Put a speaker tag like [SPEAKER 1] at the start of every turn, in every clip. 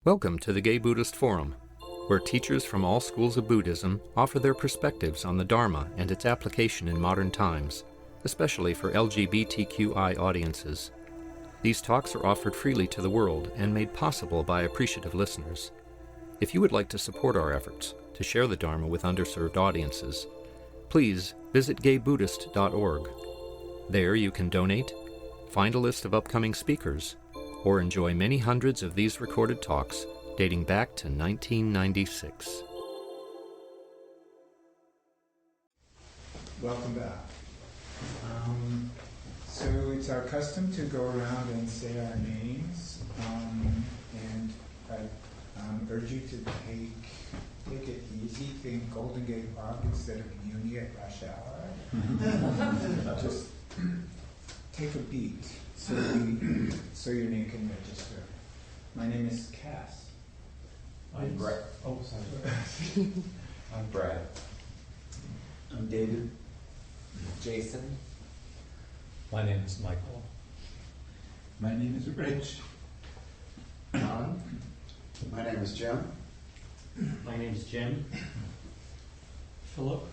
[SPEAKER 1] Welcome to the Gay Buddhist Forum, where teachers from all schools of Buddhism offer their perspectives on the Dharma and its application in modern times, especially for LGBTQI audiences. These talks are offered freely to the world and made possible by appreciative listeners. If you would like to support our efforts to share the Dharma with underserved audiences, please visit gaybuddhist.org. There you can donate, find a list of upcoming speakers, or enjoy many hundreds of these recorded talks dating back to 1996.
[SPEAKER 2] Welcome back. So it's our custom to go around and say our names, and I urge you to take it easy. Think Golden Gate Park instead of Uni at rush hour. Just take a beat so your name can register. My name is Cass.
[SPEAKER 3] I'm Brett. Oh, sorry. I'm Brad.
[SPEAKER 2] I'm David.
[SPEAKER 3] Jason.
[SPEAKER 4] My name is Michael.
[SPEAKER 5] My name is Rich.
[SPEAKER 3] John.
[SPEAKER 6] My name is Jim.
[SPEAKER 7] My name is Jim.
[SPEAKER 4] Philip.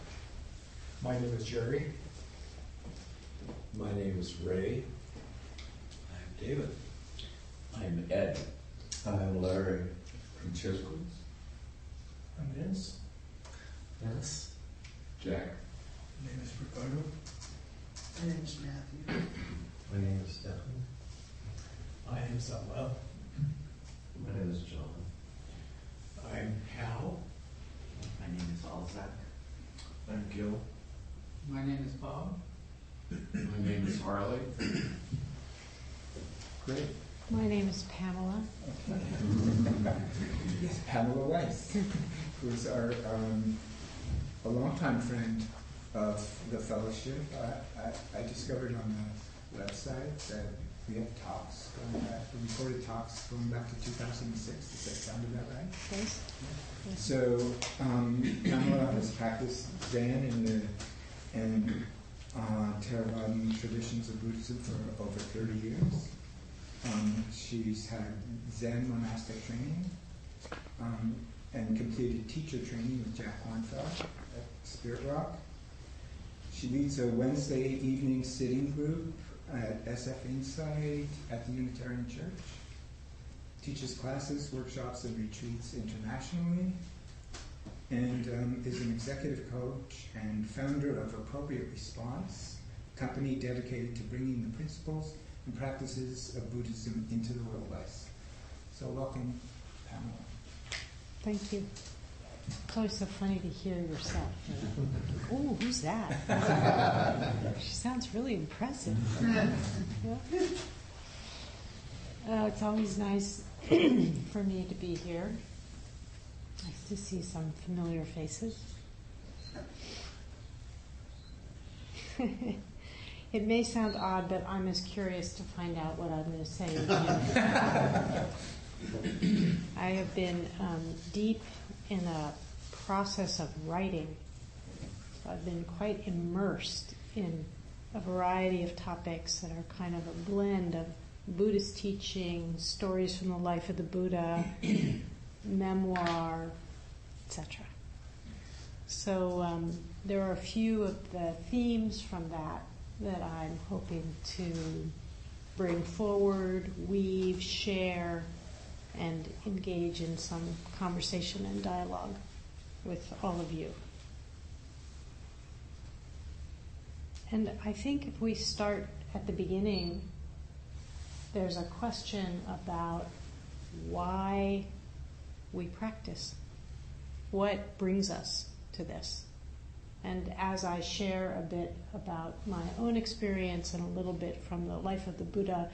[SPEAKER 8] My name is Jerry.
[SPEAKER 9] My name is Ray.
[SPEAKER 10] I'm David. I'm Ed.
[SPEAKER 11] I'm Larry.
[SPEAKER 9] Francesco.
[SPEAKER 8] I'm Vince.
[SPEAKER 4] Dennis.
[SPEAKER 9] Jack.
[SPEAKER 8] My name is Ricardo.
[SPEAKER 12] My name is Matthew.
[SPEAKER 13] My name is Stephen.
[SPEAKER 8] I am Samuel.
[SPEAKER 14] My name is John.
[SPEAKER 8] I'm Hal.
[SPEAKER 15] My name is Alzak.
[SPEAKER 16] I'm Gil.
[SPEAKER 17] My name is Bob.
[SPEAKER 18] My name is Harley.
[SPEAKER 2] Great.
[SPEAKER 19] My name is Pamela.
[SPEAKER 2] Yes, Pamela Weiss, who's a longtime friend of the fellowship. I discovered on the website that we have talks going back, recorded talks going back to 2006. Does that sound about right?
[SPEAKER 19] Yes.
[SPEAKER 2] Yeah. So Pamela has practiced Zen and Theravada traditions of Buddhism for over 30 years. She's had Zen monastic training and completed teacher training with Jack Kornfeld at Spirit Rock. She leads a Wednesday evening sitting group at SF Insight at the Unitarian Church. Teaches classes, workshops, and retreats internationally. And is an executive coach and founder of Appropriate Response, a company dedicated to bringing the principles and practices of Buddhism into the workplace. So welcome, Pamela.
[SPEAKER 19] Thank you. It's always so funny to hear yourself. Oh, who's that? She sounds really impressive. Yeah. It's always nice for me to be here. Nice to see some familiar faces. It may sound odd, but I'm as curious to find out what I'm going to say again. I have been deep in a process of writing. So I've been quite immersed in a variety of topics that are kind of a blend of Buddhist teaching, stories from the life of the Buddha, memoir, etc. So there are a few of the themes from that I'm hoping to bring forward, weave, share, and engage in some conversation and dialogue with all of you. And I think if we start at the beginning, there's a question about why we practice. What brings us to this? And as I share a bit about my own experience and a little bit from the life of the Buddha,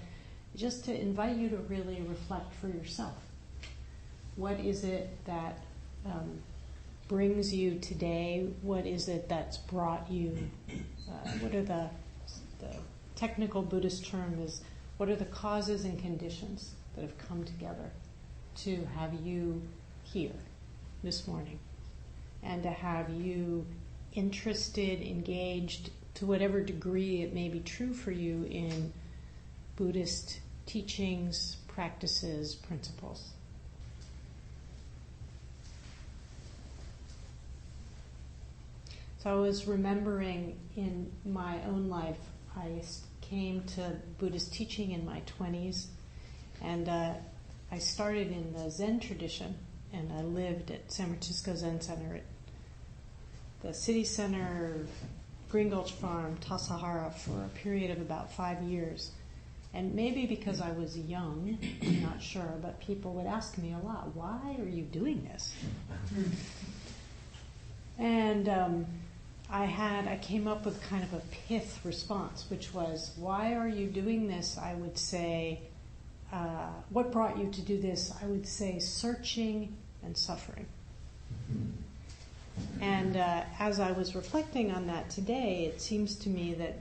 [SPEAKER 19] just to invite you to really reflect for yourself. What is it that brings you today? What is it that's brought you? What are the technical Buddhist term is, what are the causes and conditions that have come together to have you here this morning? And to have you interested, engaged, to whatever degree it may be true for you in Buddhist teachings, practices, principles. So I was remembering in my own life, I came to Buddhist teaching in my 20s, and I started in the Zen tradition, and I lived at San Francisco Zen Center, at the city center, Green Gulch Farm, Tassajara, for a period of about 5 years. And maybe because I was young, I'm not sure, but people would ask me a lot, why are you doing this? And I came up with kind of a pith response, which was, why are you doing this? I would say, what brought you to do this? I would say searching and suffering. And as I was reflecting on that today, it seems to me that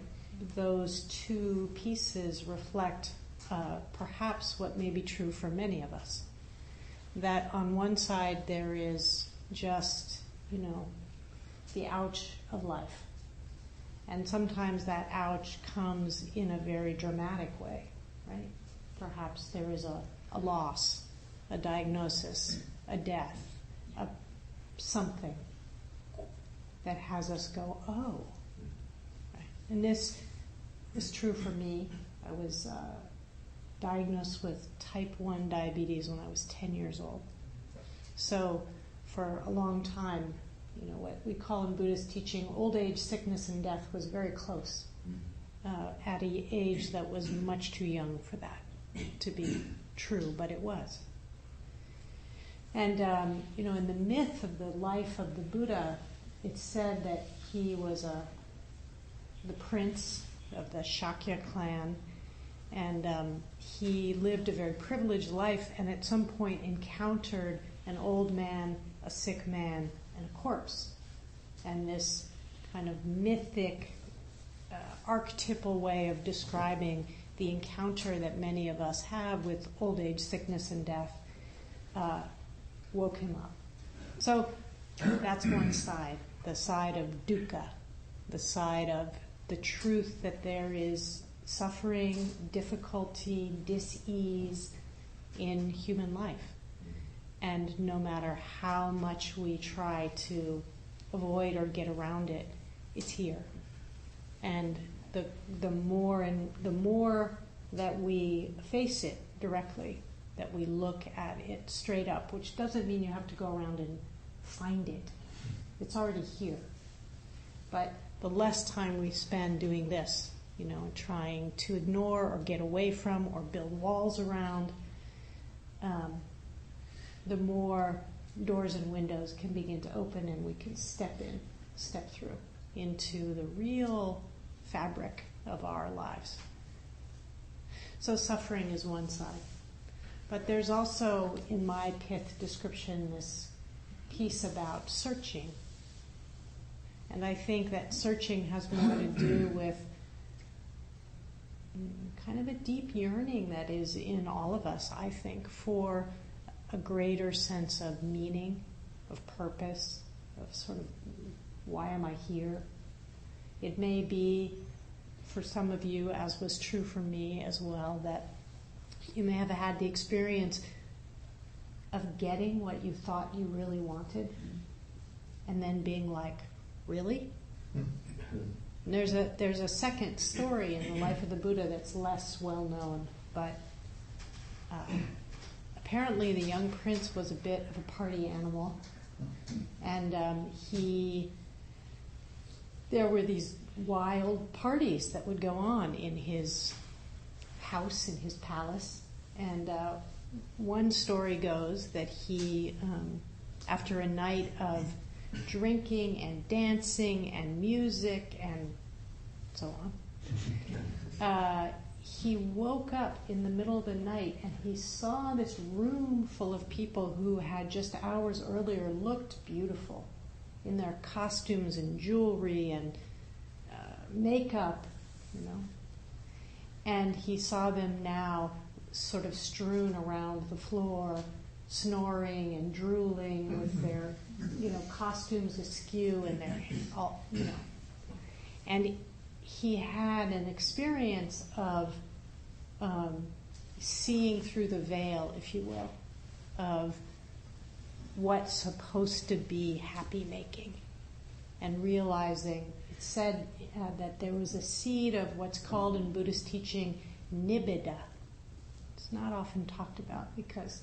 [SPEAKER 19] those two pieces reflect perhaps what may be true for many of us. That on one side there is just, the ouch of life. And sometimes that ouch comes in a very dramatic way, right? Perhaps there is a loss, a diagnosis, a death, something that has us go, oh. Right? And this is true for me. I was diagnosed with type 1 diabetes when I was 10 years old. So for a long time, what we call in Buddhist teaching, old age, sickness, and death was very close at an age that was much too young for that to be true, but it was. And, in the myth of the life of the Buddha, it's said that he was the prince of the Shakya clan, and he lived a very privileged life, and at some point encountered an old man, a sick man, and a corpse. And this kind of mythic, archetypal way of describing the encounter that many of us have with old age, sickness, and death woke him up. So that's one side, the side of dukkha, the side of the truth that there is suffering, difficulty, dis-ease in human life. And no matter how much we try to avoid or get around it, it's here. And the more that we face it directly, that we look at it straight up, which doesn't mean you have to go around and find it. It's already here. But the less time we spend doing this, trying to ignore or get away from or build walls around, the more doors and windows can begin to open, and we can step through into the real fabric of our lives. So suffering is one side. But there's also, in my pith description, this piece about searching. And I think that searching has more to do with kind of a deep yearning that is in all of us, I think, for a greater sense of meaning, of purpose, of sort of, why am I here? It may be, for some of you, as was true for me as well, that you may have had the experience of getting what you thought you really wanted, and then being like, really? And there's a second story in the life of the Buddha that's less well known, but apparently the young prince was a bit of a party animal, and there were these wild parties that would go on in his house, in his palace, and one story goes that he, after a night of drinking and dancing and music and so on, he woke up in the middle of the night and he saw this room full of people who had just hours earlier looked beautiful in their costumes and jewelry and makeup, and he saw them now sort of strewn around the floor, snoring and drooling with their, costumes askew and their, all, and he had an experience of seeing through the veil, if you will, of what's supposed to be happy making. and realizing, it said that there was a seed of what's called in Buddhist teaching nibbida. It's not often talked about because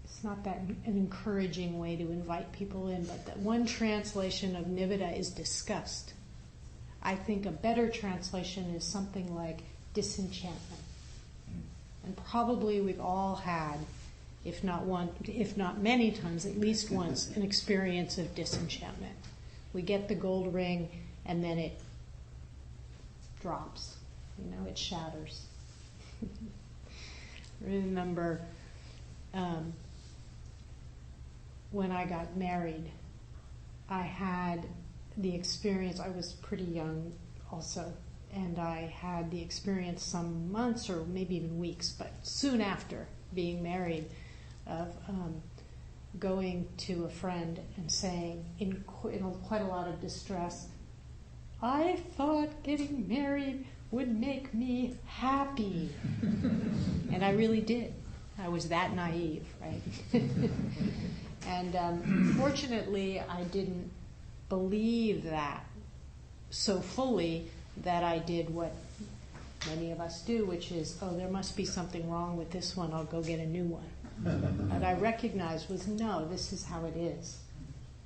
[SPEAKER 19] it's not that an encouraging way to invite people in, but that one translation of nibbida is disgust. I think a better translation is something like disenchantment. And probably we've all had, if not many times, at least once, an experience of disenchantment. We get the gold ring and then it drops, it shatters. Remember when I got married, I had the experience, I was pretty young also, and I had the experience some months or maybe even weeks, but soon after being married, of going to a friend and saying in quite a lot of distress, I thought getting married would make me happy. And I really did. I was that naive, right? And fortunately, I didn't believe that so fully that I did what many of us do, which is, there must be something wrong with this one, I'll go get a new one. What I recognized was, no, this is how it is.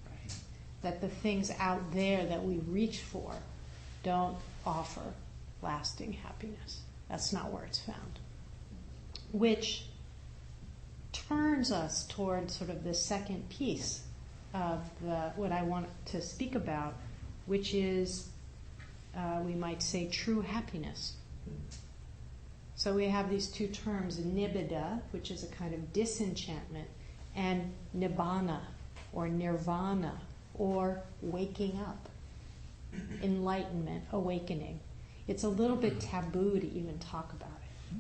[SPEAKER 19] Right? That the things out there that we reach for don't offer lasting happiness. That's not where it's found. Which turns us toward sort of the second piece of what I want to speak about, which is, we might say, true happiness. So we have these two terms, nibbida, which is a kind of disenchantment, and nibbana, or nirvana, or waking up, enlightenment, awakening. It's a little bit taboo to even talk about it.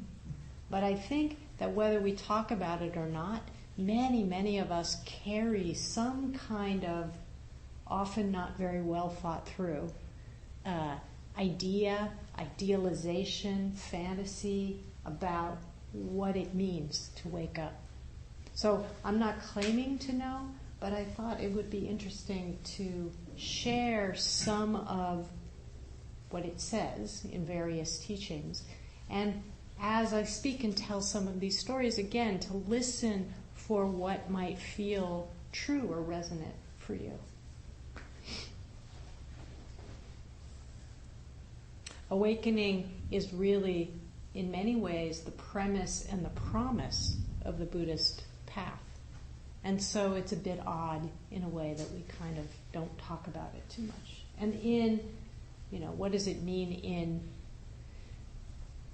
[SPEAKER 19] But I think that whether we talk about it or not, many of us carry some kind of, often not very well thought through, idea, idealization, fantasy about what it means to wake up. So I'm not claiming to know, but I thought it would be interesting to share some of what it says in various teachings. And as I speak and tell some of these stories, again, to listen for what might feel true or resonant for you. Awakening is really, in many ways, the premise and the promise of the Buddhist path. And so it's a bit odd in a way that we kind of don't talk about it too much. And what does it mean in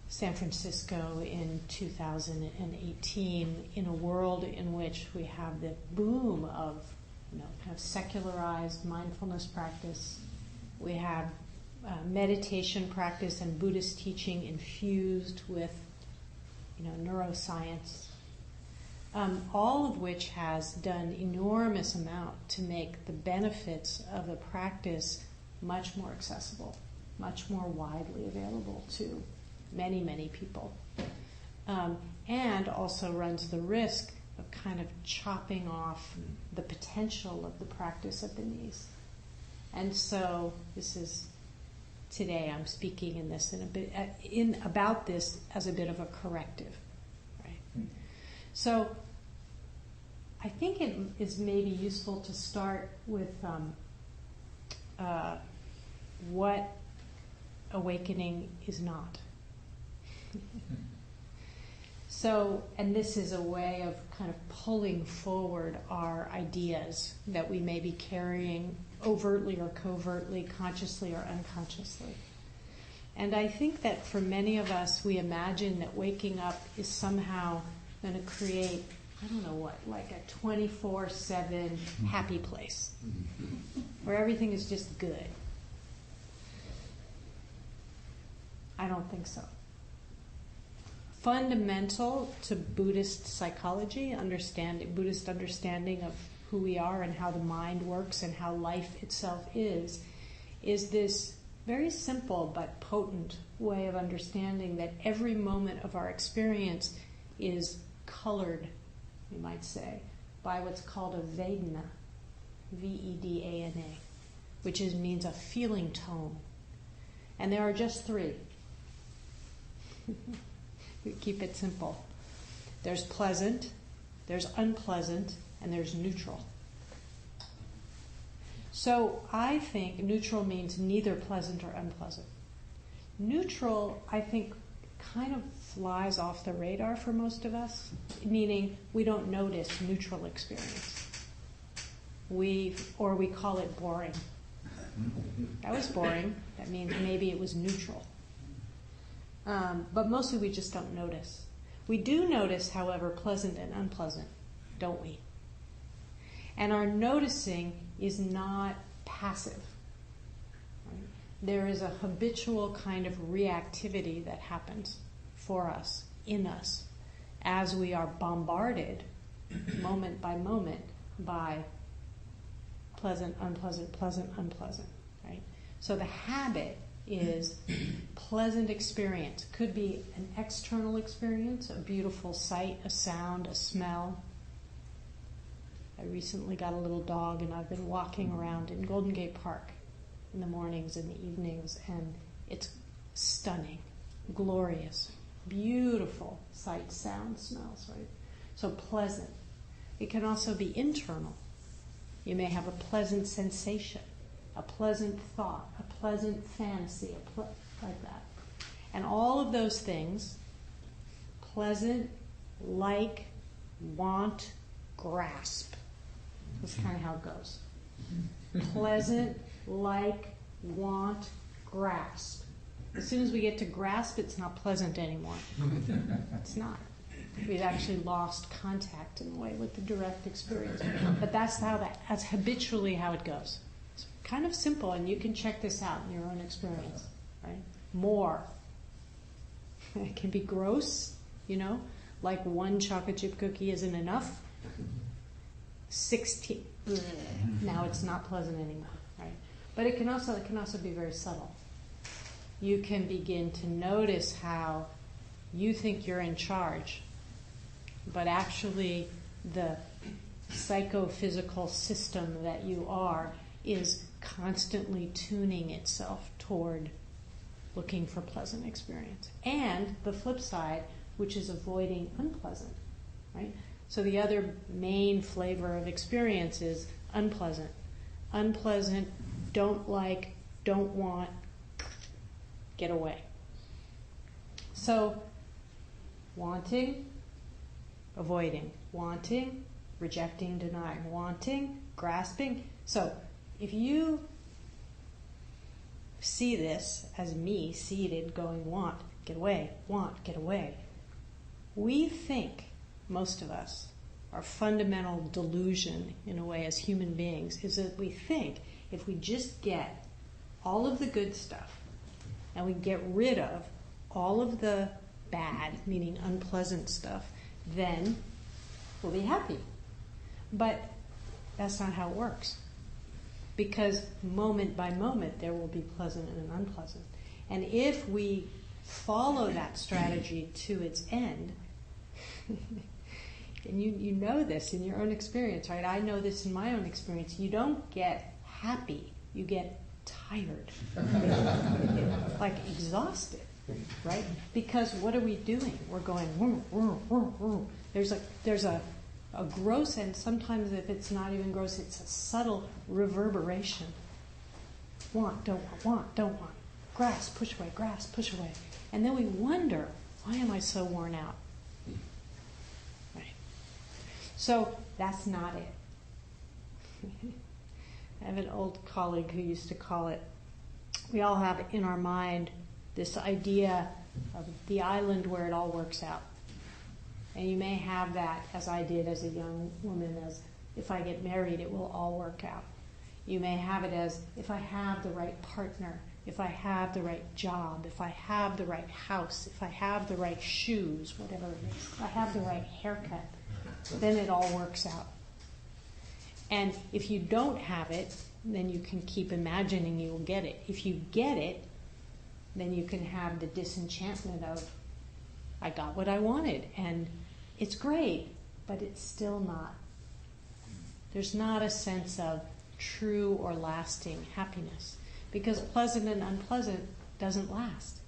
[SPEAKER 19] San Francisco in 2018, in a world in which we have the boom of kind of secularized mindfulness practice, we have meditation practice and Buddhist teaching infused with, neuroscience, all of which has done enormous amount to make the benefits of the practice much more accessible, much more widely available to many people, and also runs the risk of kind of chopping off the potential of the practice at the knees. And so today I'm speaking in this about this as a bit of a corrective, right? So I think it is maybe useful to start with what awakening is not. So, and this is a way of kind of pulling forward our ideas that we may be carrying overtly or covertly, consciously or unconsciously. And I think that for many of us, we imagine that waking up is somehow going to create, like a 24/7 happy place, where everything is just good. I don't think so. Fundamental to Buddhist psychology, Buddhist understanding of who we are and how the mind works and how life itself is this very simple but potent way of understanding that every moment of our experience is colored, we might say, by what's called a Vedana, Vedana. which means a feeling tone. And there are just three. We keep it simple. There's pleasant, there's unpleasant, and there's neutral. So I think neutral means neither pleasant or unpleasant. Neutral, I think, kind of flies off the radar for most of us, meaning we don't notice neutral experience. We call it boring. That was boring. That means maybe it was neutral. But mostly we just don't notice. We do notice, however, pleasant and unpleasant, don't we? And our noticing is not passive. Right? There is a habitual kind of reactivity that happens for us, in us, as we are bombarded moment by moment by pleasant, unpleasant, pleasant, unpleasant, right? So the habit is pleasant experience. Could be an external experience, a beautiful sight, a sound, a smell. I recently got a little dog and I've been walking around in Golden Gate Park in the mornings and the evenings, and it's stunning, glorious, beautiful sight, sound, smells, right? So pleasant. It can also be internal. You may have a pleasant sensation, a pleasant thought, a pleasant fantasy, like that. And all of those things, pleasant, like, want, grasp. That's kind of how it goes. Pleasant, like, want, grasp. As soon as we get to grasp, it's not pleasant anymore. It's not. We've actually lost contact in a way with the direct experience. But that's habitually how it goes. It's kind of simple, and you can check this out in your own experience, right? More. It can be gross, like one chocolate chip cookie isn't enough. 16. Now it's not pleasant anymore, right? But it can also be very subtle. You can begin to notice how you think you're in charge, but actually the psychophysical system that you are is constantly tuning itself toward looking for pleasant experience. And the flip side, which is avoiding unpleasant, right? So the other main flavor of experience is unpleasant. Unpleasant, don't like, don't want, get away. So wanting, avoiding, wanting, rejecting, denying, wanting, grasping. So if you see this as me seated going want, get away, want, get away, we think, most of us, our fundamental delusion in a way as human beings is that we think if we just get all of the good stuff and we get rid of all of the bad, meaning unpleasant stuff, then we'll be happy. But that's not how it works. Because moment by moment there will be pleasant and unpleasant. And if we follow that strategy to its end, and you know this in your own experience, right? I know this in my own experience. You don't get happy, you get tired. Like exhausted, right? Because what are we doing? We're going, vroom, vroom, vroom, vroom. There's a gross, and sometimes if it's not even gross, it's a subtle reverberation. Want, don't want. Grasp, push away, grasp, push away. And then we wonder, why am I so worn out? Right. So that's not it. I have an old colleague who used to call it, we all have in our mind this idea of the island where it all works out. And you may have that, as I did as a young woman, as if I get married, it will all work out. You may have it as if I have the right partner, if I have the right job, if I have the right house, if I have the right shoes, whatever it is, if I have the right haircut, then it all works out. And if you don't have it, then you can keep imagining you will get it. If you get it, then you can have the disenchantment of, I got what I wanted, and it's great, but it's still not. There's not a sense of true or lasting happiness. Because pleasant and unpleasant doesn't last.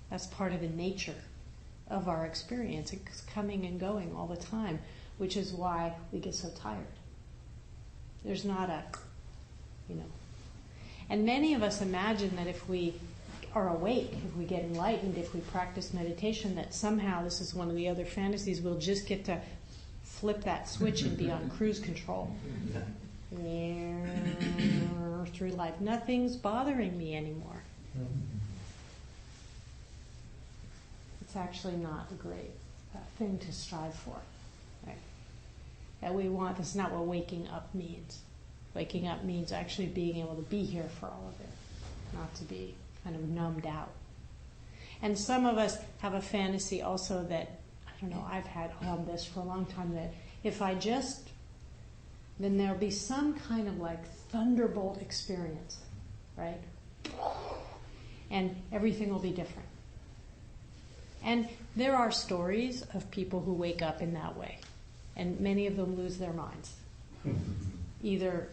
[SPEAKER 19] That's part of the nature of our experience. It's coming and going all the time, which is why we get so tired. There's not a, And many of us imagine that if we are awake, if we get enlightened, if we practice meditation, that somehow, this is one of the other fantasies, we'll just get to flip that switch and be on cruise control. Through life. Nothing's bothering me anymore. It's actually not a great thing to strive for. Right? That we want, that's not what waking up means. Waking up means actually being able to be here for all of it, not to be kind of numbed out. And some of us have a fantasy also that, I've had on this for a long time, that if I just, then there'll be some kind of like thunderbolt experience, right? And everything will be different. And there are stories of people who wake up in that way, and many of them lose their minds, either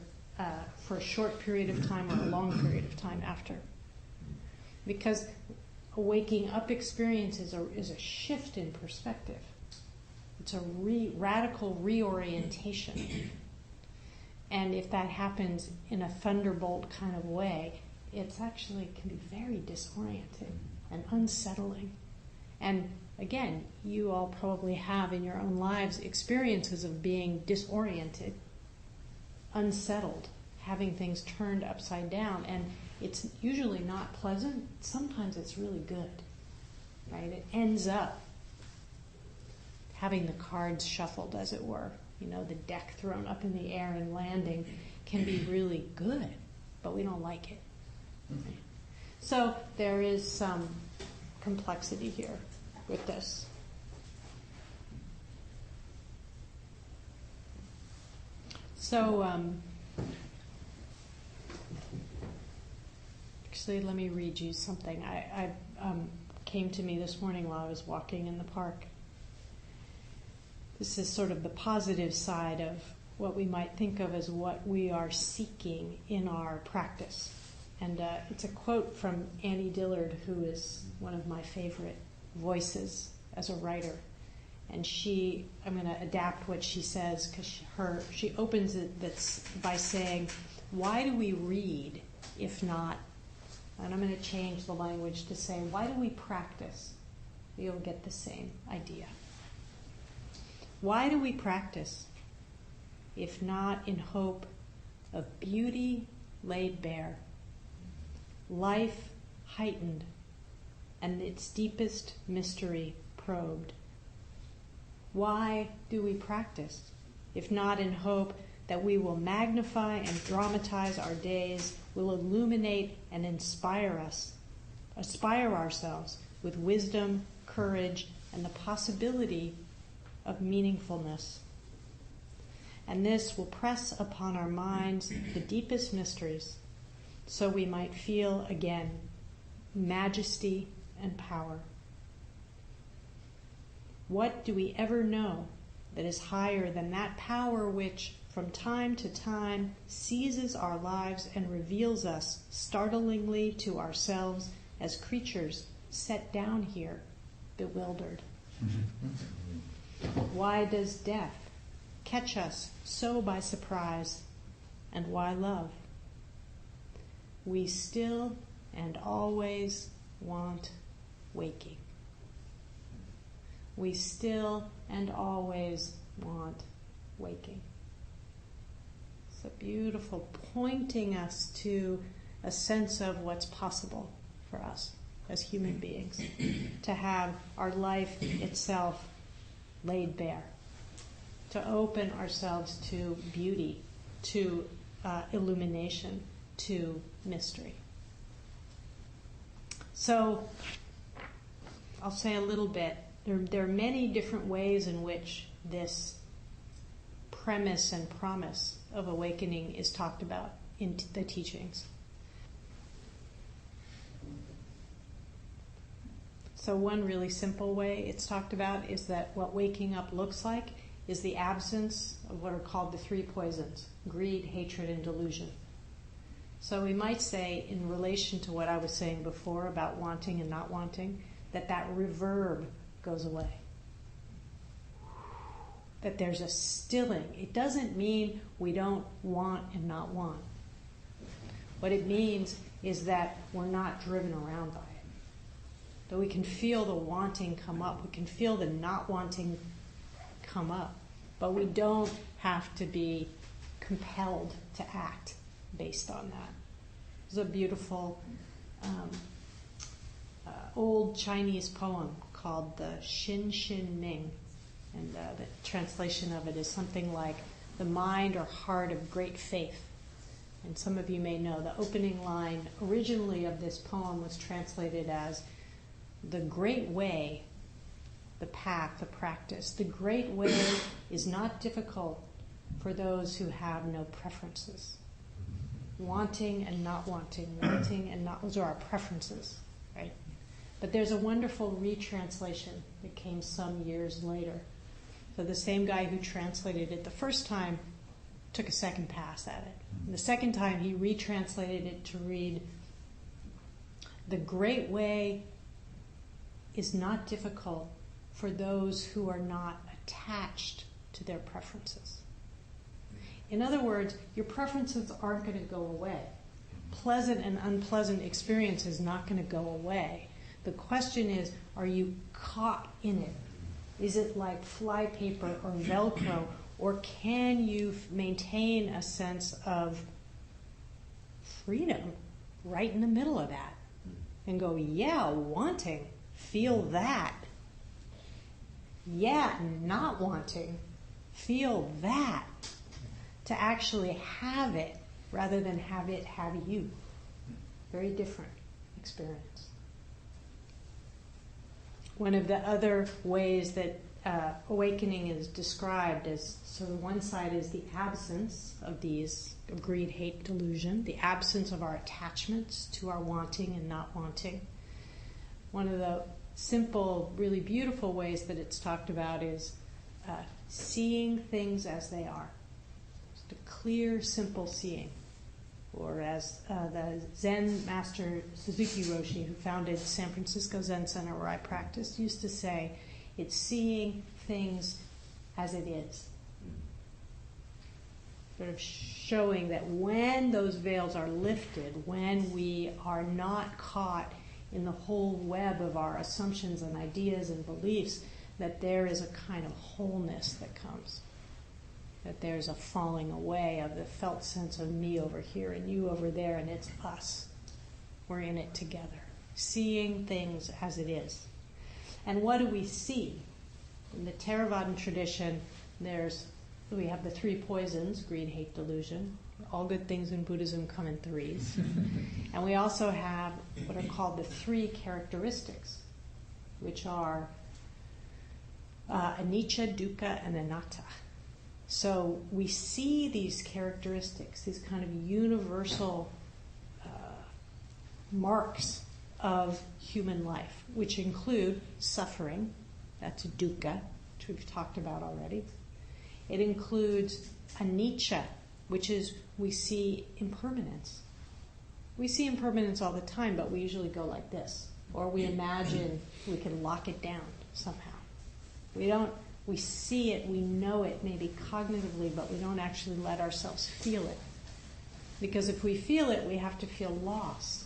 [SPEAKER 19] for a short period of time or a long period of time after. Because a waking up experience is a shift in perspective. It's a radical reorientation. And if that happens in a thunderbolt kind of way, it's actually can be very disorienting and unsettling. And again, you all probably have in your own lives experiences of being disoriented, unsettled, having things turned upside down. And it's usually not pleasant. Sometimes it's really good, right? It ends up having the cards shuffled, as it were. The deck thrown up in the air and landing can be really good, but we don't like it. Right? So there is some complexity here with this. So, actually, let me read you something. I came to me this morning while I was walking in the park. This is sort of the positive side of what we might think of as what we are seeking in our practice. And it's a quote from Annie Dillard, who is one of my favorite voices as a writer. And I'm going to adapt what she says, because she opens it by saying, why do we read if not, and I'm going to change the language to say, why do we practice? You'll get the same idea. Why do we practice if not in hope of beauty laid bare, life heightened, and its deepest mystery probed? Why do we practice if not in hope that we will magnify and dramatize our days, will illuminate and inspire ourselves with wisdom, courage, and the possibility of meaningfulness? And this will press upon our minds the deepest mysteries, so we might feel again majesty and power. What do we ever know that is higher than that power which, from time to time, seizes our lives and reveals us startlingly to ourselves as creatures set down here, bewildered? Why does death catch us so by surprise, and why love? We still and always want waking. We still and always want waking. So beautiful, pointing us to a sense of what's possible for us as human beings, to have our life itself laid bare, to open ourselves to beauty, to illumination, to mystery. So I'll say a little bit. There are many different ways in which this premise and promise of awakening is talked about in the teachings. So one really simple way it's talked about is that what waking up looks like is the absence of what are called the three poisons: greed, hatred, and delusion. So we might say, in relation to what I was saying before about wanting and not wanting, that reverb goes away. That there's a stilling. It doesn't mean we don't want and not want. What it means is that we're not driven around by it. That we can feel the wanting come up. We can feel the not wanting come up. But we don't have to be compelled to act based on that. There's a beautiful old Chinese poem called the Xin Xin Ming. And the translation of it is something like, the mind or heart of great faith. And some of you may know the opening line originally of this poem was translated as, the great way, the path, the practice. The great way is not difficult for those who have no preferences. Wanting and not wanting, those are our preferences, right? But there's a wonderful retranslation that came some years later. So the same guy who translated it the first time took a second pass at it. And the second time he retranslated it to read, the great way is not difficult for those who are not attached to their preferences. In other words, your preferences aren't going to go away. Pleasant and unpleasant experience is not going to go away. The question is, are you caught in it? Is it like flypaper or Velcro, or can you maintain a sense of freedom right in the middle of that and go, yeah, wanting, feel that. Yeah, not wanting, feel that. To actually have it rather than have it have you. Very different experience. One of the other ways that awakening is described as, so the one side is the absence of these, of greed, hate, delusion, the absence of our attachments to our wanting and not wanting. One of the simple, really beautiful ways that it's talked about is seeing things as they are. Just a clear, simple seeing. Or as the Zen master Suzuki Roshi, who founded San Francisco Zen Center where I practiced, used to say, it's seeing things as it is. Sort of showing that when those veils are lifted, when we are not caught in the whole web of our assumptions and ideas and beliefs, that there is a kind of wholeness that comes. That there's a falling away of the felt sense of me over here and you over there, and it's us. We're in it together. Seeing things as it is. And what do we see? In the Theravadan tradition, we have the three poisons, greed, hate, delusion. All good things in Buddhism come in threes. And we also have what are called the three characteristics, which are anicca, dukkha, and anatta. So we see these characteristics, these kind of universal marks of human life, which include suffering, that's dukkha, which we've talked about already. It includes anicca, which is we see impermanence. We see impermanence all the time, but we usually go like this, or we imagine we can lock it down somehow. We see it, we know it, maybe cognitively, but we don't actually let ourselves feel it. Because if we feel it, we have to feel loss.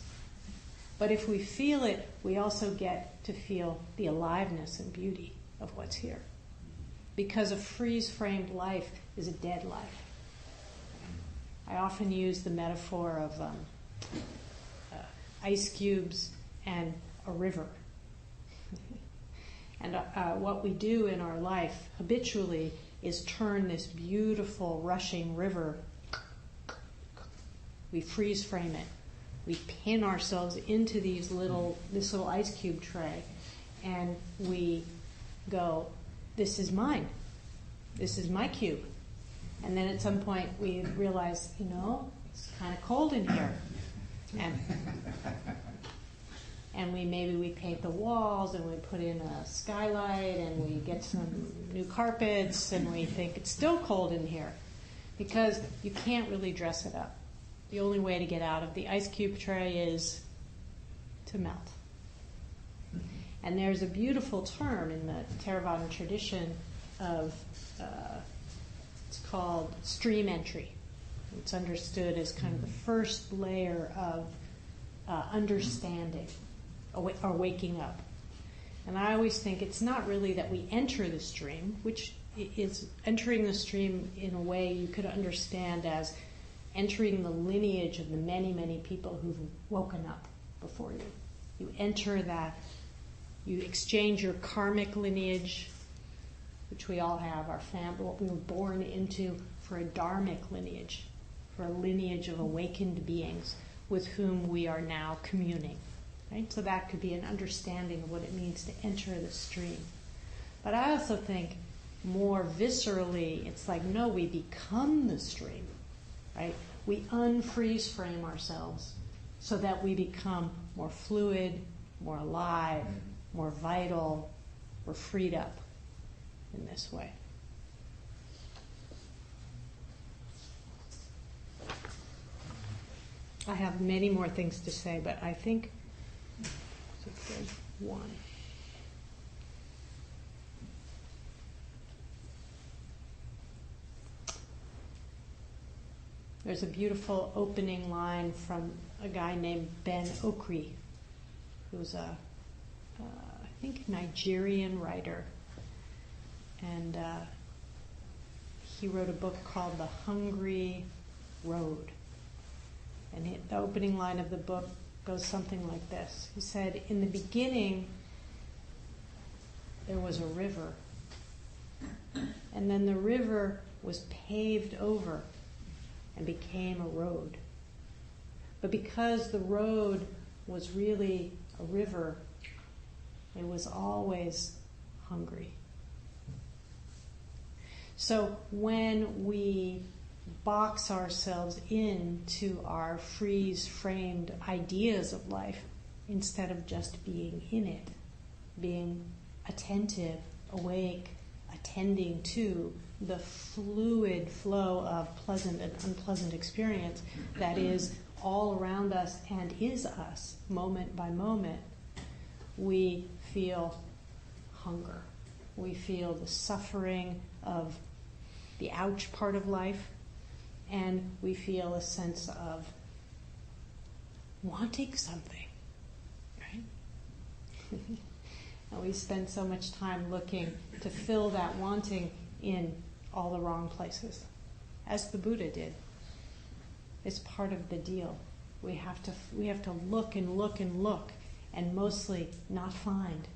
[SPEAKER 19] But if we feel it, we also get to feel the aliveness and beauty of what's here. Because a freeze-framed life is a dead life. I often use the metaphor of ice cubes and a river. And what we do in our life habitually is turn this beautiful rushing river, we freeze frame it. We pin ourselves into this little ice cube tray, and we go, this is mine. This is my cube. And then at some point we realize, it's kind of cold in here. And and maybe we paint the walls and we put in a skylight and we get some new carpets and we think it's still cold in here because you can't really dress it up. The only way to get out of the ice cube tray is to melt. And there's a beautiful term in the Theravada tradition of, it's called stream entry. It's understood as kind of the first layer of understanding or waking up. And I always think it's not really that we enter the stream, which is entering the stream in a way you could understand as entering the lineage of the many, many people who've woken up before you. You enter that, you exchange your karmic lineage, which we all have, our family, what we were born into, for a dharmic lineage, for a lineage of awakened beings with whom we are now communing. Right? So that could be an understanding of what it means to enter the stream. But I also think more viscerally, it's like, no, we become the stream. Right? We unfreeze frame ourselves so that we become more fluid, more alive, more vital, we're freed up in this way. I have many more things to say, but I think there's one. There's a beautiful opening line from a guy named Ben Okri, who's I think, Nigerian writer. And he wrote a book called The Hungry Road. And the opening line of the book goes something like this. He said, in the beginning, there was a river. And then the river was paved over and became a road. But because the road was really a river, it was always hungry. So when we box ourselves into our freeze-framed ideas of life, instead of just being in it, being attentive, awake, attending to the fluid flow of pleasant and unpleasant experience that is all around us and is us, moment by moment, we feel hunger. We feel the suffering of the ouch part of life, and we feel a sense of wanting something, right? And we spend so much time looking to fill that wanting in all the wrong places, as the Buddha did. It's part of the deal. We have to look and look and look, and mostly not find,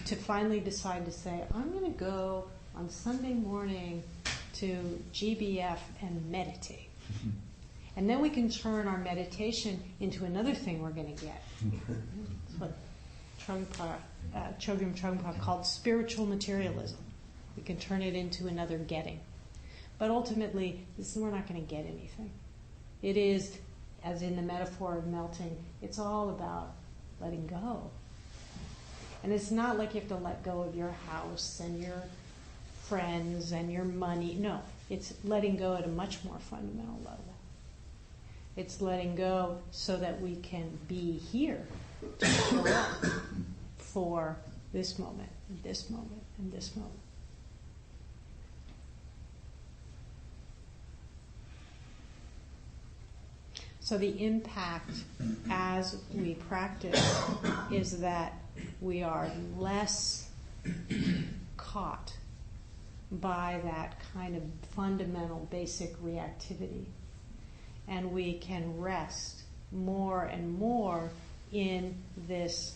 [SPEAKER 19] to finally decide to say, I'm going to go on Sunday morning to GBF and meditate. And then we can turn our meditation into another thing we're going to get. That's what Chogyam Trungpa called spiritual materialism. We can turn it into another getting. But ultimately, we're not going to get anything. It is, as in the metaphor of melting, it's all about letting go. And it's not like you have to let go of your house and your friends and your money. No, it's letting go at a much more fundamental level. It's letting go so that we can be here to show up for this moment, and this moment, and this moment. So the impact as we practice is that we are less caught by that kind of fundamental basic reactivity. And we can rest more and more in this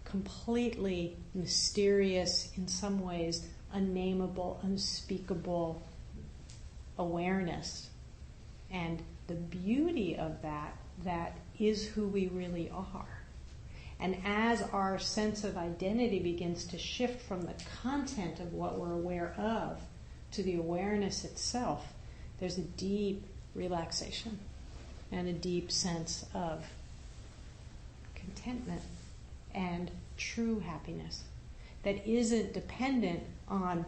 [SPEAKER 19] completely mysterious, in some ways, unnameable, unspeakable awareness. And the beauty of that is who we really are. And as our sense of identity begins to shift from the content of what we're aware of to the awareness itself, there's a deep relaxation and a deep sense of contentment and true happiness that isn't dependent on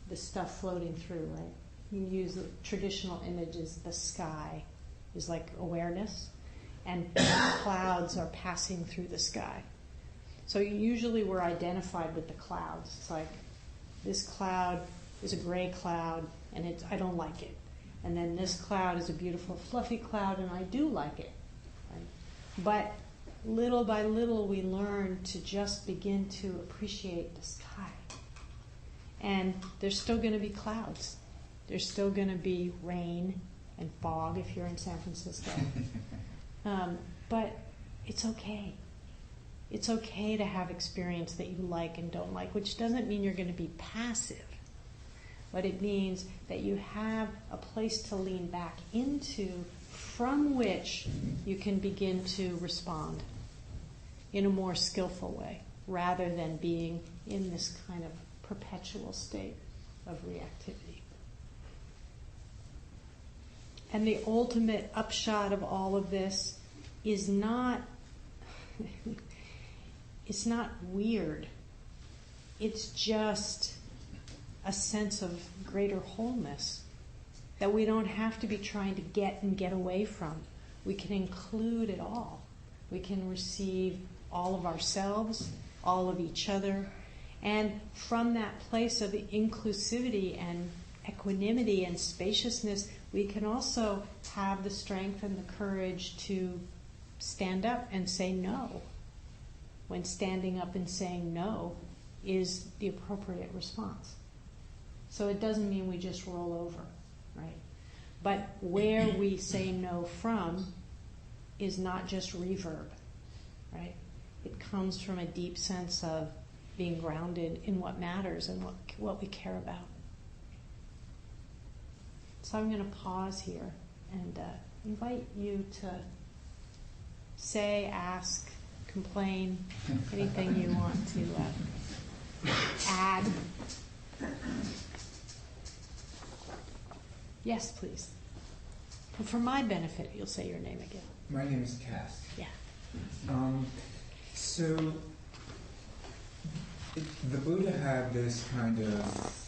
[SPEAKER 19] the stuff floating through, right? You use the traditional images, the sky is like awareness, and clouds are passing through the sky. So usually we're identified with the clouds. It's like, this cloud is a gray cloud, and I don't like it. And then this cloud is a beautiful fluffy cloud, and I do like it. Right? But little by little we learn to just begin to appreciate the sky. And there's still going to be clouds. There's still going to be rain and fog if you're in San Francisco. But it's okay. It's okay to have experience that you like and don't like, which doesn't mean you're going to be passive. But it means that you have a place to lean back into from which you can begin to respond in a more skillful way, rather than being in this kind of perpetual state of reactivity. And the ultimate upshot of all of this is not it's not weird. It's just a sense of greater wholeness that we don't have to be trying to get and get away from. We can include it all. We can receive all of ourselves, all of each other, and from that place of inclusivity and equanimity and spaciousness, we can also have the strength and the courage to stand up and say no, when standing up and saying no is the appropriate response. So it doesn't mean we just roll over, right? But where we say no from is not just reverb, right? It comes from a deep sense of being grounded in what matters and what we care about. So I'm going to pause here and invite you to say, ask, complain, anything you want to add. Yes, please. And for my benefit, you'll say your name again.
[SPEAKER 2] My name is Cass.
[SPEAKER 19] Yeah.
[SPEAKER 2] So the Buddha had this kind of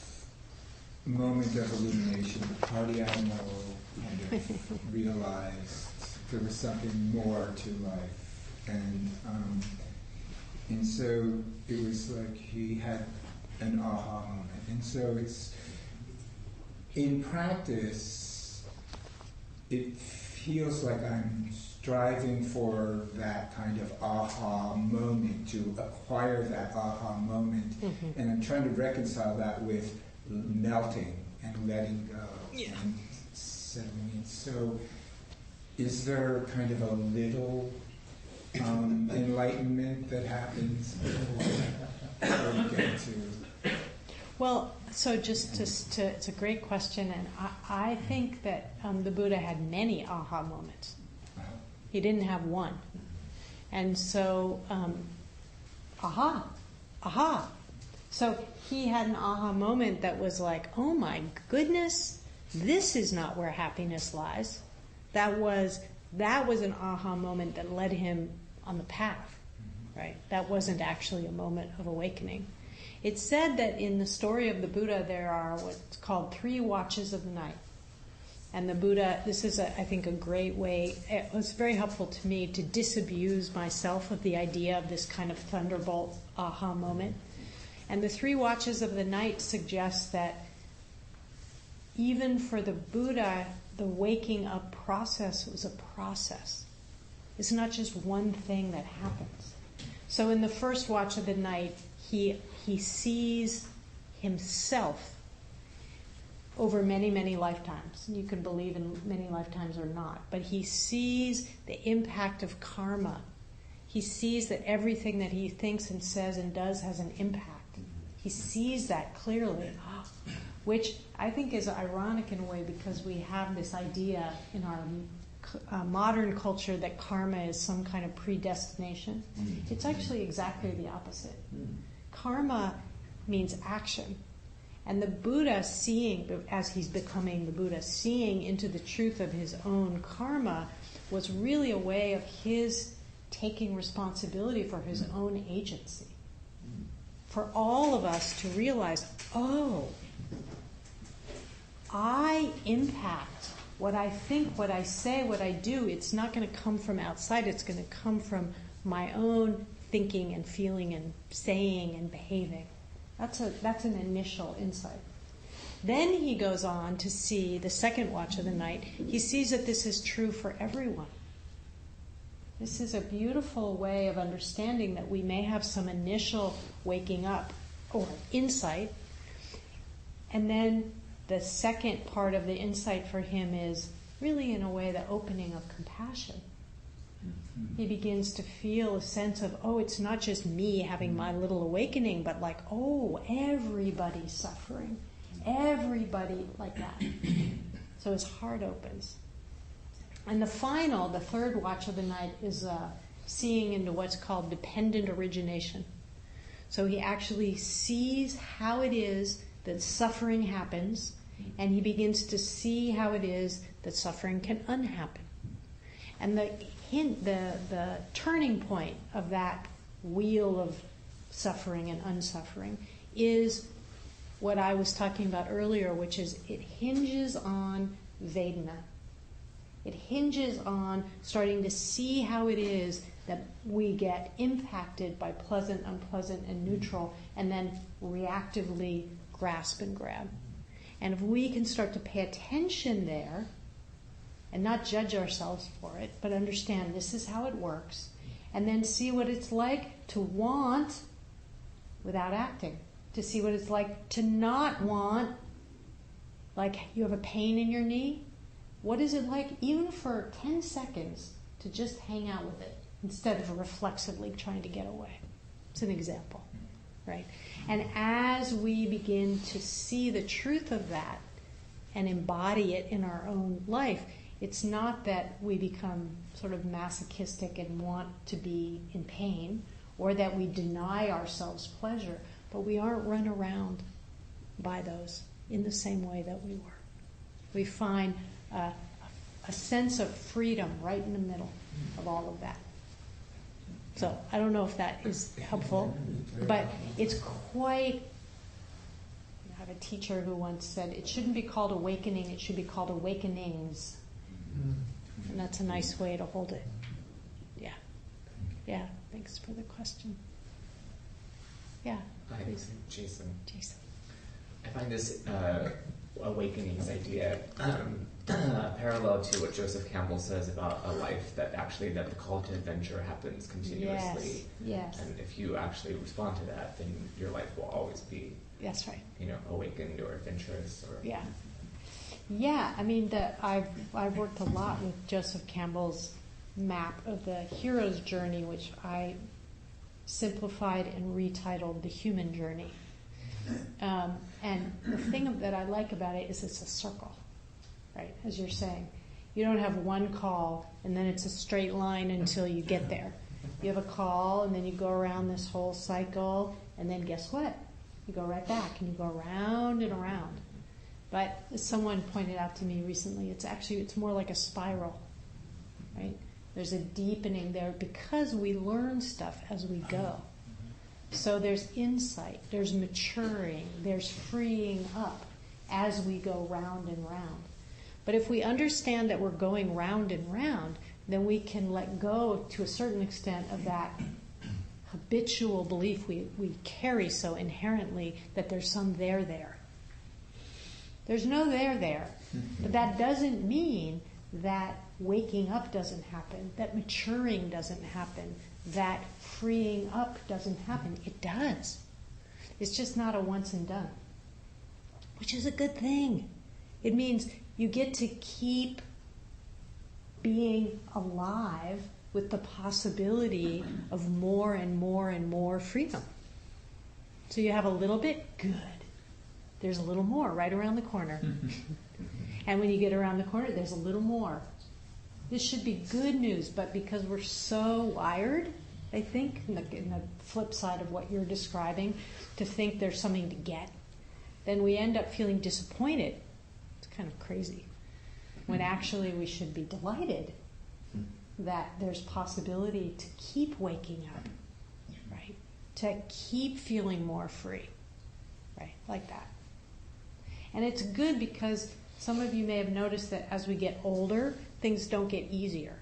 [SPEAKER 2] moment of illumination. The party animal kind of realized there was something more to life, and so it was like he had an aha moment. And so it's in practice, it feels like I'm striving for that kind of aha moment, to acquire that aha moment, and I'm trying to reconcile that with melting and letting go and settling in. So is there kind of a little enlightenment that happens before we get to...
[SPEAKER 19] Well, so just to it's a great question, and I think that the Buddha had many aha moments. He didn't have one. And so, aha. So he had an aha moment that was like, oh my goodness, this is not where happiness lies. That was an aha moment that led him on the path, right? That wasn't actually a moment of awakening. It's said that in the story of the Buddha there are what's called 3 watches of the night. And the Buddha, this is, I think, a great way, it was very helpful to me to disabuse myself of the idea of this kind of thunderbolt aha moment. And the 3 watches of the night suggest that even for the Buddha, the waking up process was a process. It's not just one thing that happens. So in the first watch of the night, he sees himself over many, many lifetimes. You can believe in many lifetimes or not. But he sees the impact of karma. He sees that everything that he thinks and says and does has an impact. He sees that clearly, which I think is ironic in a way, because we have this idea in our modern culture that karma is some kind of predestination. It's actually exactly the opposite. Karma means action. And the Buddha seeing, as he's becoming the Buddha, seeing into the truth of his own karma was really a way of his taking responsibility for his own agency. For all of us to realize, oh, I impact what I think, what I say, what I do. It's not going to come from outside. It's going to come from my own thinking and feeling and saying and behaving. That's an initial insight. Then he goes on to see the second watch of the night. He sees that this is true for everyone. This is a beautiful way of understanding that we may have some initial waking up or insight, and then the second part of the insight for him is really, in a way, the opening of compassion. He begins to feel a sense of, oh, it's not just me having my little awakening, but like, oh, everybody's suffering. Everybody like that. So his heart opens. And the third watch of the night is seeing into what's called dependent origination. So he actually sees how it is that suffering happens, and he begins to see how it is that suffering can unhappen. And the turning point of that wheel of suffering and unsuffering is what I was talking about earlier, which is it hinges on Vedana. It hinges on starting to see how it is that we get impacted by pleasant, unpleasant, and neutral, and then reactively grasp and grab. And if we can start to pay attention there, and not judge ourselves for it, but understand this is how it works, and then see what it's like to want without acting, to see what it's like to not want, like you have a pain in your knee. What is it like, even for 10 seconds, to just hang out with it instead of reflexively trying to get away? It's an example, right? And as we begin to see the truth of that and embody it in our own life, it's not that we become sort of masochistic and want to be in pain, or that we deny ourselves pleasure, but we aren't run around by those in the same way that we were. We find a sense of freedom right in the middle of all of that. So I don't know if that is helpful, but it's quite... I have a teacher who once said, it shouldn't be called awakening, it should be called awakenings. And that's a nice way to hold it. Yeah. Yeah, thanks for the question. Yeah.
[SPEAKER 3] Hi, Jason.
[SPEAKER 19] Jason.
[SPEAKER 3] I find this awakenings idea parallel to what Joseph Campbell says about a life that the call to adventure happens continuously.
[SPEAKER 19] Yes.
[SPEAKER 3] And if you actually respond to that, then your life will always be,
[SPEAKER 19] that's right,
[SPEAKER 3] awakened or adventurous. Or
[SPEAKER 19] yeah. Yeah, I mean, I've worked a lot with Joseph Campbell's map of the hero's journey, which I simplified and retitled The Human Journey. And the thing that I like about it is it's a circle, right? As you're saying, you don't have one call and then it's a straight line until you get there. You have a call and then you go around this whole cycle, and then guess what? You go right back and you go around and around. But as someone pointed out to me recently, it's more like a spiral, right? There's a deepening there because we learn stuff as we go. So there's insight, there's maturing, there's freeing up as we go round and round. But if we understand that we're going round and round, then we can let go to a certain extent of that habitual belief we carry so inherently that there's some there. There's no there. But that doesn't mean that waking up doesn't happen, that maturing doesn't happen, that freeing up doesn't happen. It does. It's just not a once and done, which is a good thing. It means you get to keep being alive with the possibility of more and more and more freedom. So you have a little bit, good. There's a little more right around the corner. And when you get around the corner, there's a little more. This should be good news, but because we're so wired, I think, in the flip side of what you're describing, to think there's something to get, then we end up feeling disappointed. It's kind of crazy. When actually we should be delighted that there's possibility to keep waking up, right? To keep feeling more free, right? Like that. And it's good because some of you may have noticed that as we get older, things don't get easier.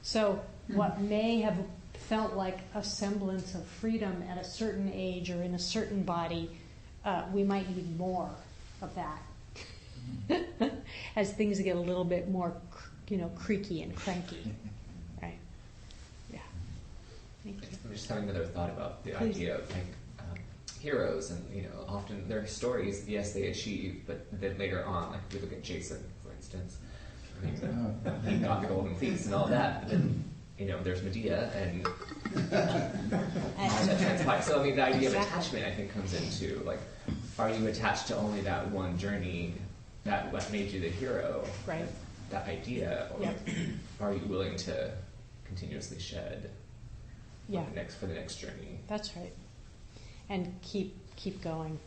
[SPEAKER 19] So what may have felt like a semblance of freedom at a certain age or in a certain body, we might need more of that as things get a little bit more, creaky and cranky, right? Yeah. Thank you.
[SPEAKER 3] I'm just having another thought about the idea of heroes, and often their stories, yes, they achieve, but then later on, like if we look at Jason, for instance, he got the golden fleece and all that, but then there's Medea and that transpires. So the idea of attachment, I think, comes into are you attached to only that one journey that what made you the hero?
[SPEAKER 19] Right.
[SPEAKER 3] That idea, or are you willing to continuously shed for the next journey?
[SPEAKER 19] That's right. And keep going.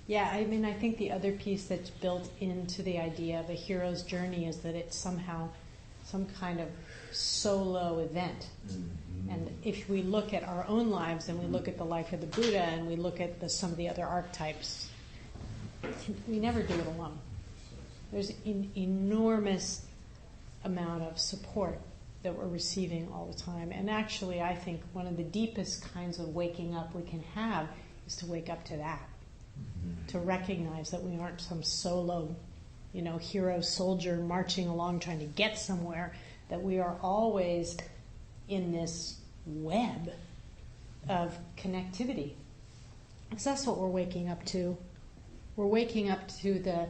[SPEAKER 19] Yeah, I think the other piece that's built into the idea of a hero's journey is that it's somehow some kind of solo event. Mm-hmm. And if we look at our own lives and we look at the life of the Buddha and we look at some of the other archetypes, we never do it alone. There's an enormous amount of support that we're receiving all the time. And actually, I think one of the deepest kinds of waking up we can have is to wake up to that. Mm-hmm. To recognize that we aren't some solo, hero soldier marching along trying to get somewhere, that we are always in this web of connectivity. Because that's what we're waking up to. We're waking up to the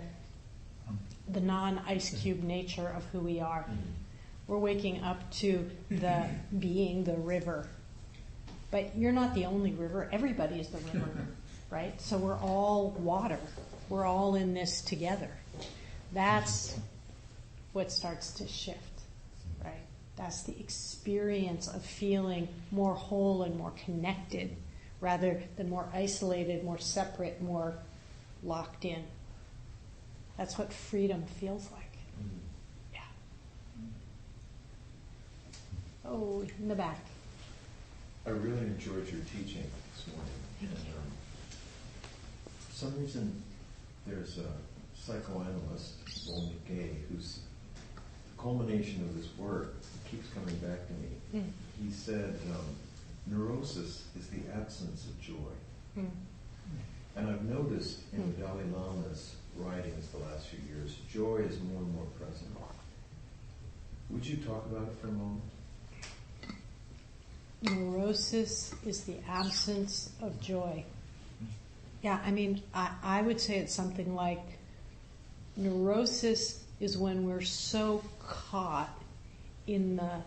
[SPEAKER 19] non-ice cube nature of who we are. Mm-hmm. We're waking up to the being the river. But you're not the only river. Everybody is the river, right? So we're all water. We're all in this together. That's what starts to shift, right? That's the experience of feeling more whole and more connected rather than more isolated, more separate, more locked in. That's what freedom feels like. Yeah. Oh, in the back.
[SPEAKER 14] I really enjoyed your teaching this morning.
[SPEAKER 19] Thank you.
[SPEAKER 14] For some reason, there's a psychoanalyst, Paul McGay, who's the culmination of his work keeps coming back to me. Mm. He said, neurosis is the absence of joy. Mm. And I've noticed in the Dalai Lama's writings the last few years, joy is more and more present. Would you talk about it for a moment?
[SPEAKER 19] Neurosis is the absence of joy. Yeah, I would say it's something like neurosis is when we're so caught in the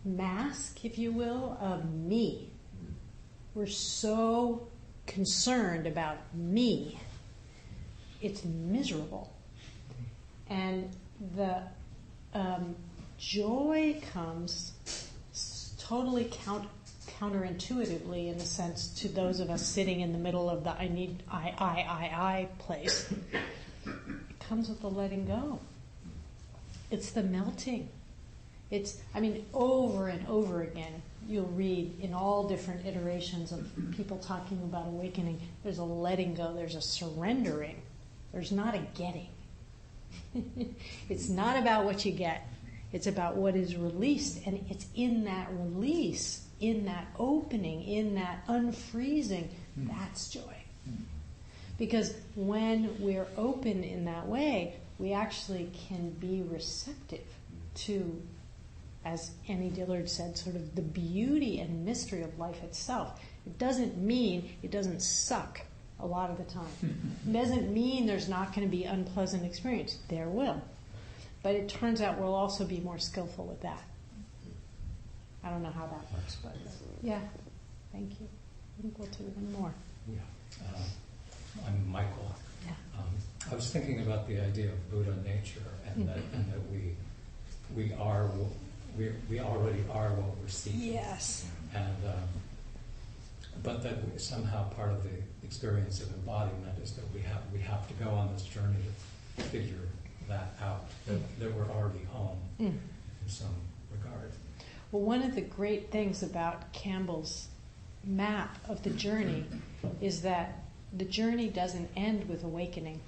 [SPEAKER 19] mask, if you will, of me. We're so concerned about me. It's miserable. And the joy comes totally counterintuitively, in a sense, to those of us sitting in the middle of the I place. It comes with the letting go. It's the melting. Over and over again, you'll read in all different iterations of people talking about awakening, there's a letting go, there's a surrendering. There's not a getting. It's not about what you get. It's about what is released, and it's in that release, in that opening, in that unfreezing, that's joy. Because when we're open in that way, we actually can be receptive to, as Annie Dillard said, sort of the beauty and mystery of life itself. It doesn't mean it doesn't suck a lot of the time. It doesn't mean there's not going to be unpleasant experience. There will. But it turns out we'll also be more skillful with that. I don't know how that works, but yeah. Thank you. I think we'll do one more.
[SPEAKER 4] Yeah. I'm Michael.
[SPEAKER 19] Yeah.
[SPEAKER 4] I was thinking about the idea of Buddha nature, and that we already are what we're seeking.
[SPEAKER 19] Yes.
[SPEAKER 4] And but that somehow part of the experience of embodiment is that we have to go on this journey to figure that out, that we're already home in some regard.
[SPEAKER 19] Well, one of the great things about Campbell's map of the journey is that the journey doesn't end with awakening.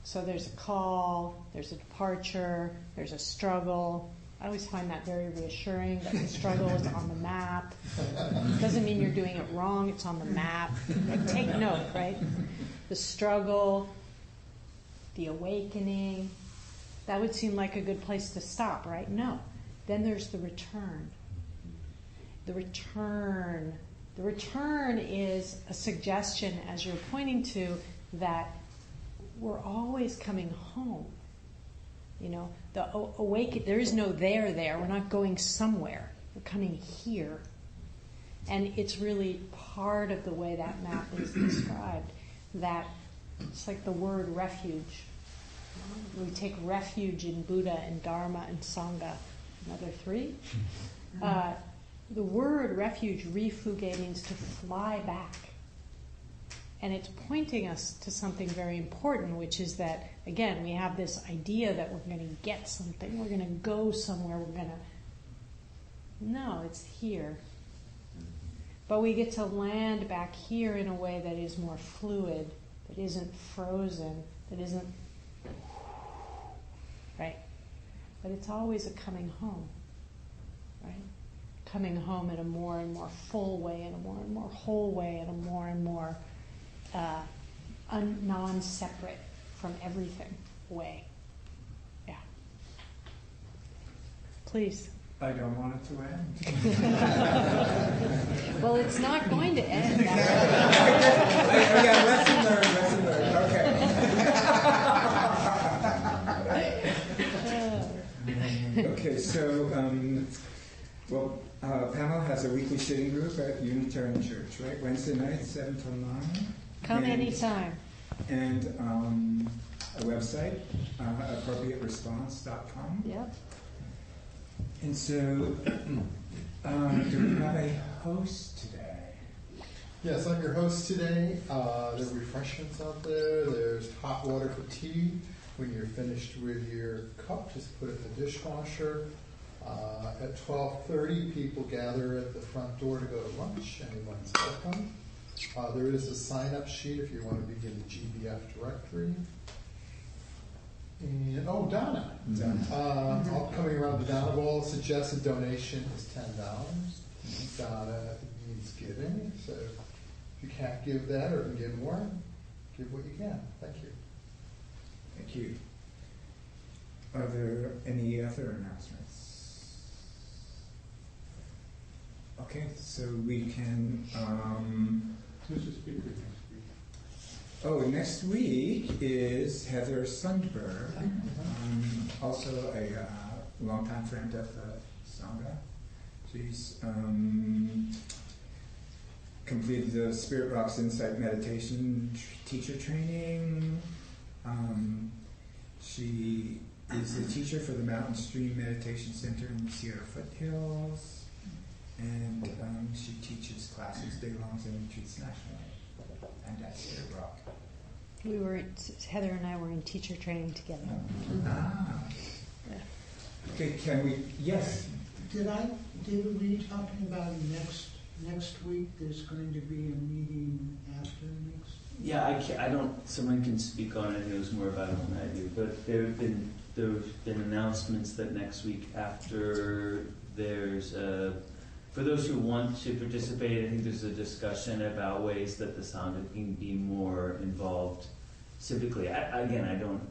[SPEAKER 19] So there's a call, there's a departure, there's a struggle. I always find that very reassuring that the struggle is on the map. It doesn't mean you're doing it wrong, it's on the map. Like, take note, right? The struggle, the awakening, that would seem like a good place to stop, right? No. Then there's the return. The return is a suggestion, as you're pointing to, that we're always coming home. You know, there is no there. We're not going somewhere. We're coming here. And it's really part of the way that map is described, that it's like the word refuge. We take refuge in Buddha and Dharma and Sangha. Another 3. The word refuge, refuge, means to fly back. And it's pointing us to something very important, which is that, again, we have this idea that we're going to get something, we're going to go somewhere, No, it's here. But we get to land back here in a way that is more fluid, that isn't frozen, that isn't... Right? But it's always a coming home. Right? Coming home in a more and more full way, in a more and more whole way, in a more and more non-separate from everything way. Yeah. Please.
[SPEAKER 2] I don't want it to end.
[SPEAKER 19] Well, it's not going to end.
[SPEAKER 2] Yeah, lesson learned. Okay. Okay, so, Pamela has a weekly sitting group at Unitarian Church, right? Wednesday nights, 7 till 9.
[SPEAKER 19] Come anytime.
[SPEAKER 2] And a website, appropriateresponse.com.
[SPEAKER 19] Yep.
[SPEAKER 2] And so, do we have a host today?
[SPEAKER 11] Yes, I'm your host today. There are refreshments out there. There's hot water for tea. When you're finished with your cup, just put it in the dishwasher. At 12:30, people gather at the front door to go to lunch. Anyone's welcome. There is a sign-up sheet if you want to begin the GBF directory. And, Donna. Coming around the Donna Ball, suggested donation is $10. Donna needs giving, so if you can't give that or can give more, give what you can. Thank you.
[SPEAKER 2] Thank you. Are there any other announcements? Okay, so we can...
[SPEAKER 9] Who's the speaker next week?
[SPEAKER 2] Next week is Heather Sundberg, also a longtime friend of the Sangha. She's completed the Spirit Rocks Insight Meditation teacher training. She is the teacher for the Mountain Stream Meditation Center in the Sierra Foothills. And she teaches classes day-longs and retreats nationally, and at Spirit Rock.
[SPEAKER 19] Heather and I were in teacher training together.
[SPEAKER 2] Yeah. Okay, can we? Yes.
[SPEAKER 12] Did we talking about next week? There's going to be a meeting after next.
[SPEAKER 15] Yeah, I don't. Someone can speak on it. Knows more about it than I do. But there have been announcements that next week, after there's for those who want to participate, I think there's a discussion about ways that the Sangha can be more involved civically. I don't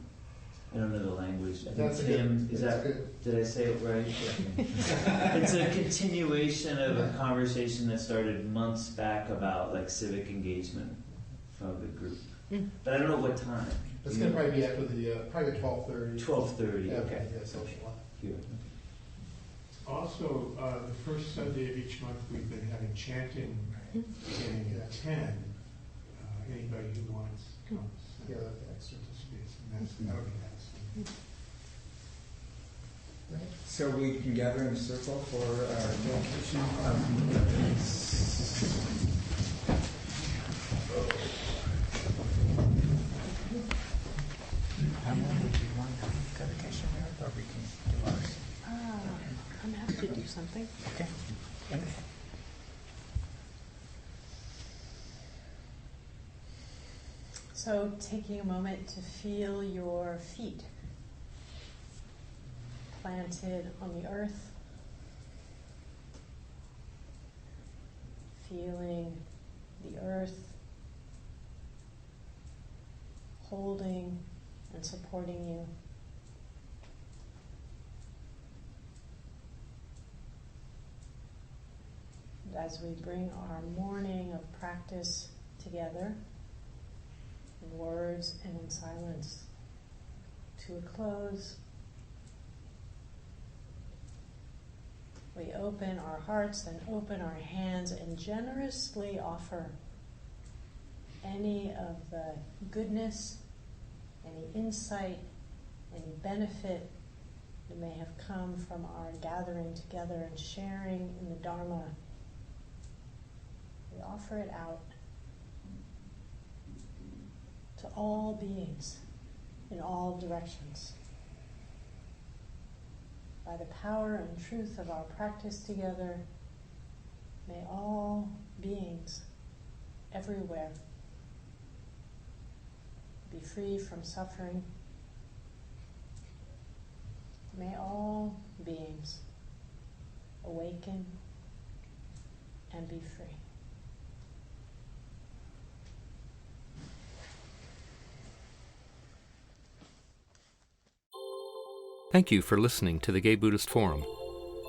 [SPEAKER 15] know the language. I think Tim, did I say it right? It's a continuation of a conversation that started months back about like civic engagement from the group. But I don't know what time.
[SPEAKER 11] It's going to probably be after the, probably 12:30.
[SPEAKER 15] 12:30, okay.
[SPEAKER 11] Yeah, social life.
[SPEAKER 15] Here.
[SPEAKER 9] Also, the first Sunday of each month we've been having chanting beginning at 10. Anybody who wants comes.
[SPEAKER 11] Yeah, that's extra.
[SPEAKER 9] And that's
[SPEAKER 2] Right. So we can gather in a circle for our dedication of
[SPEAKER 19] something.
[SPEAKER 2] Okay.
[SPEAKER 19] So taking a moment to feel your feet planted on the earth, feeling the earth holding and supporting you. And as we bring our morning of practice together, in words and in silence, to a close, we open our hearts and open our hands and generously offer any of the goodness, any insight, any benefit that may have come from our gathering together and sharing in the Dharma. We offer it out to all beings in all directions. By the power and truth of our practice together, may all beings everywhere be free from suffering. May all beings awaken and be free.
[SPEAKER 1] Thank you for listening to the Gay Buddhist Forum.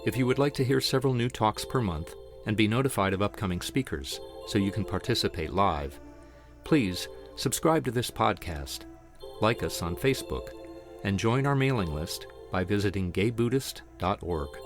[SPEAKER 1] If you would like to hear several new talks per month and be notified of upcoming speakers so you can participate live, please subscribe to this podcast, like us on Facebook, and join our mailing list by visiting gaybuddhist.org.